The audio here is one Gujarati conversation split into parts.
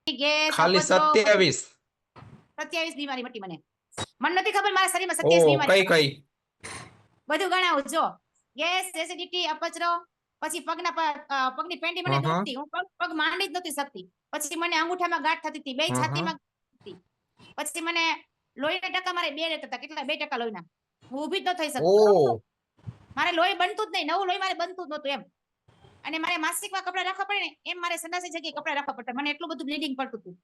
ગેસ, ખાલી અપચરો, 27? 27 બીમારી મટી મને. મને નથી ખબર મારા શરીરમાં 27 ઓ બીમારી. કઈ બધું ગણાવું જો. ગેસ, એસિડિટી, અપચરો, પછી પગની પેન્ડી મને દુખતી, હું પગ માંડી જ નહોતી શકતી. પછી મને અંગૂઠામાં ગાંઠ થતી હતી, બે છાતીમાં હતી. પછી મને લોહીના ટકા મારે 2 રહેતા હતા. કેટલા? 2% લોહીના. હું ઊભી જ ન થઈ શકતી. મારે લોહી બનતું જ નહીં, નવું લોહી મારે બનતું જ નહોતું એમ. અને મારે માસિકમાં કપડા રાખવા પડે ને એમ મારે સંડાસની જગ્યાએ કપડા રાખવા પડતા. મને એટલું બધું બ્લીડિંગ પડતું હતું.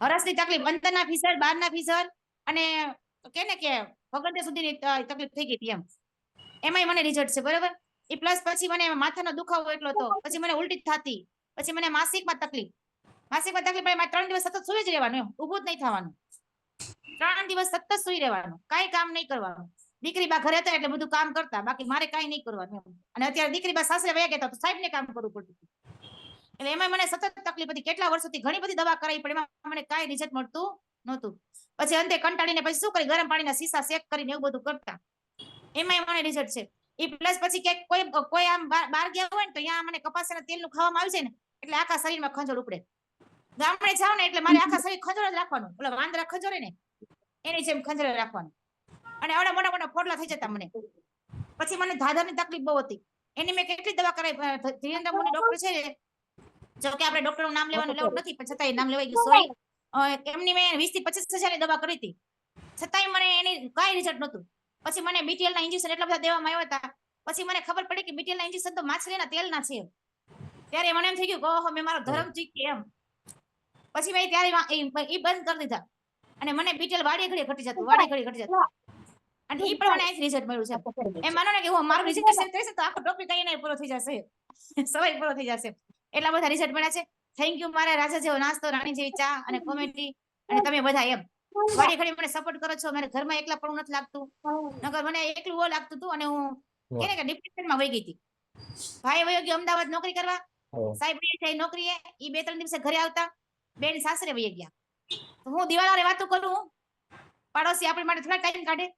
હરસની તકલીફ, અંદરના ફીસર, બહારના ફીસર, અને કે ને કે ભગંડે સુધીની તકલીફ થઈ ગઈ હતી એમ. એમાંય મને રિઝલ્ટ છે, બરાબર. એ પ્લસ પછી મને માથાનો દુખાવો એટલો હતો, પછી મને ઉલટી થતી, પછી મને માસિકમાં તકલીફ. માસિકમાં તકલીફ પડે મારે 3 દિવસ સતત સુઈ જ રહેવાનું, એમ ઊભું જ નહીં થવાનું. 3 દિવસ સતત સુઈ રહેવાનું, કાંઈ કામ નહીં કરવાનું. દીકરી બા ઘરે હતા એટલે બધું કામ કરતા, બાકી મારે કાંઈ નહીં કરવાનું એમ. અને અત્યારે દીકરી બા સાસરે વયા ગયા તો સાહેબને કામ કરવું પડતું. એટલે એમાં મને સતત તકલીફ હતી. કેટલા વર્ષોથી ઘણી બધી દવા કરાવી પણ એમાં મને કાંઈ રિઝલ્ટ મળતું નહોતું. પછી અંતે કંટાળીને પછી શું કરી, ગરમ પાણીના સીસા શેક કરીને એવું બધું કરતા. એમાંય મને રિઝલ્ટ છે. એ પ્લસ પછી ક્યાંક કોઈ આમ બહાર ગયા હોય ને તો ત્યાં મને કપાસિયાના તેલનું ખાવામાં આવી જાય ને એટલે આખા શરીરમાં ખંજોળ ઉપડે. ગામડે જાવ ને એટલે મારે આખા શરીર ખંજોળ જ રાખવાનું. ઓલા વાંદરા ખંજોળે ને એની જેમ ખંજોળ રાખવાનું. અને આવડા મોટા મોટા ફોડલા થઈ જતા મને. પછી મને ધાધરની તકલીફ બહુ હતી. એની મેં કેટલી દવા કરાવી. ધીરેન્દ્ર મુનિ ડોક્ટર છે, જો કે આપણે ડોક્ટરનું નામ લેવાનું લેવું નથી, પણ છતાંય નામ લેવાઈ ગયું, સોરી. એમની મેં 20 થી 25 હજારની દવા કરી હતી, છતાંય મને એની કાંઈ રિઝલ્ટ નહોતું. પછી મને BTL ના ઇન્જેક્શન એટલા બધા દેવામાં આવ્યા હતા. પછી મને ખબર પડી કે BTL ના ઇન્જેક્શન તો માછલીના તેલના છે. ત્યારે મને એમ થઈ ગયું કે ઓહો, મેં મારો ધર્મ ચૂક્યો એમ. પછી મેં ત્યારે એ બંધ કરી દીધા. અને મને BTL વાડી ઘડી ઘટી જતું. અને એ પણ મને અહીંથી રિઝલ્ટ મળ્યું છે. એમ માનો ને કે હું મારું રિઝલ્ટ થશે તો આખો ટોપિક અહીંયા પૂરો થઈ જશે, સવાય પૂરો થઈ જશે. એટલા બધા રિઝલ્ટ મળ્યા છે. થેન્ક યુ મારા રાજા જેવો નાસ્તો, રાણી જેવી ચા અને કોમેડી, અને તમે બધા એમ વાડી ઘડી મને સપોર્ટ કરો છો. મને ઘરમાં એકલા પણ નથી લાગતું, નકર મને એકલું બહુ લાગતું હતું. અને હું કે ને કે ડિપ્રેશનમાં વહી ગઈ હતી. ભાઈ વયો ગયો અમદાવાદ નોકરી કરવા, સાહેબ વહી નોકરીએ. એ 2-3 દિવસે ઘરે આવતા, બેન સાસરે વહી ગયા. હું દિવાળાની વાતો કરું, પાડોશી આપણી માટે થોડા ટાઈમ કાઢે?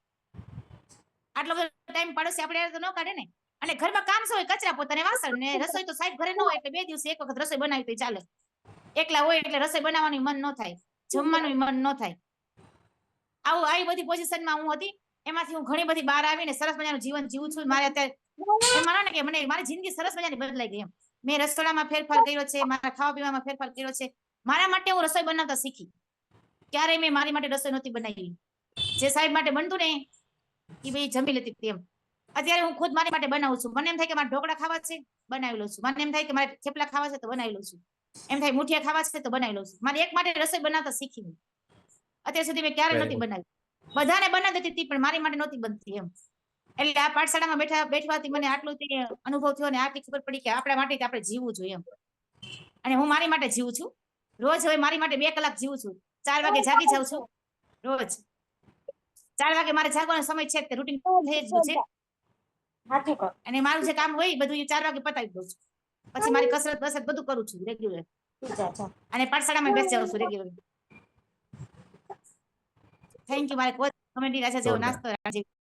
આટલો બધો ટાઈમ પાડોશી આપણે તો ન કાઢે ને. અને ઘરમાં કામ શું હોય, કચરા પોતાને વાસણ ને રસોઈ. તો સાહેબ ઘરે ન હોય એટલે 2 દિવસે એક વખત રસોઈ બનાવી તો ચાલે. એકલા હોય એટલે રસોઈ બનાવવાનું મન ન થાય, જમવાનું મન ન થાય. આવી બધી પોઝિશનમાં હું હતી. એમાંથી હું ઘણી બધી બહાર આવીને સરસ મજાનું જીવન જીવું છું. મારે અત્યારે એમ માનો ને કે મને મારી જિંદગી સરસ મજાની બદલાઈ ગઈ એમ. મેં રસોડામાં ફેરફાર કર્યો છે, મારા ખાવા પીવામાં ફેરફાર કર્યો છે. મારા માટે હું રસોઈ બનાવતા શીખી. ક્યારેય મેં મારી માટે રસોઈ નહોતી બનાવી. જે સાહેબ માટે બનતું ને એ ભાઈ જમી લેતી હતી એમ. અત્યારે હું ખુદ મારી માટે બનાવું છું. મને એમ થાય કે મારે ઢોકળા ખાવા છે, બનાવી લઉં છું. મને એમ થાય કે મારે થેપલા ખાવા છે તો બનાવી લઉં છું. એમ થાય મુઠિયા ખાવા છે તો બનાવી લઉં છું. મારે એક માટે રસોઈ બનાવતા શીખી. અત્યાર સુધી મેં ક્યારે નહોતી બનાવી. બધાને બનાવી દેતી હતી પણ મારી માટે નહોતી બનતી એમ. એટલે આ પાઠશાળામાં બેઠવાથી મને આટલું અનુભવ થયો ને આટલી ખબર પડી કે આપણા માટે આપણે જીવવું જોઈએ એમ. અને હું મારી માટે જીવું છું. રોજ હવે મારી માટે 2 કલાક જીવું છું. 4 વાગે જાગી જાઉં છું રોજ. 4 વાગે મારે જાગવાનો સમય છે, તે રૂટીન થઈ જ ગયું છે. અને મારું જે કામ હોય બધું 4 વાગે પતાવી દઉં છું. પછી મારી કસરત બધું કરું છું રેગ્યુલર. અને પાઠશાળામાં બેસી જાઉં છું રેગ્યુલર. Thank you. મારે કોઈ કોમેડી રાજા જેવો નાસ્તો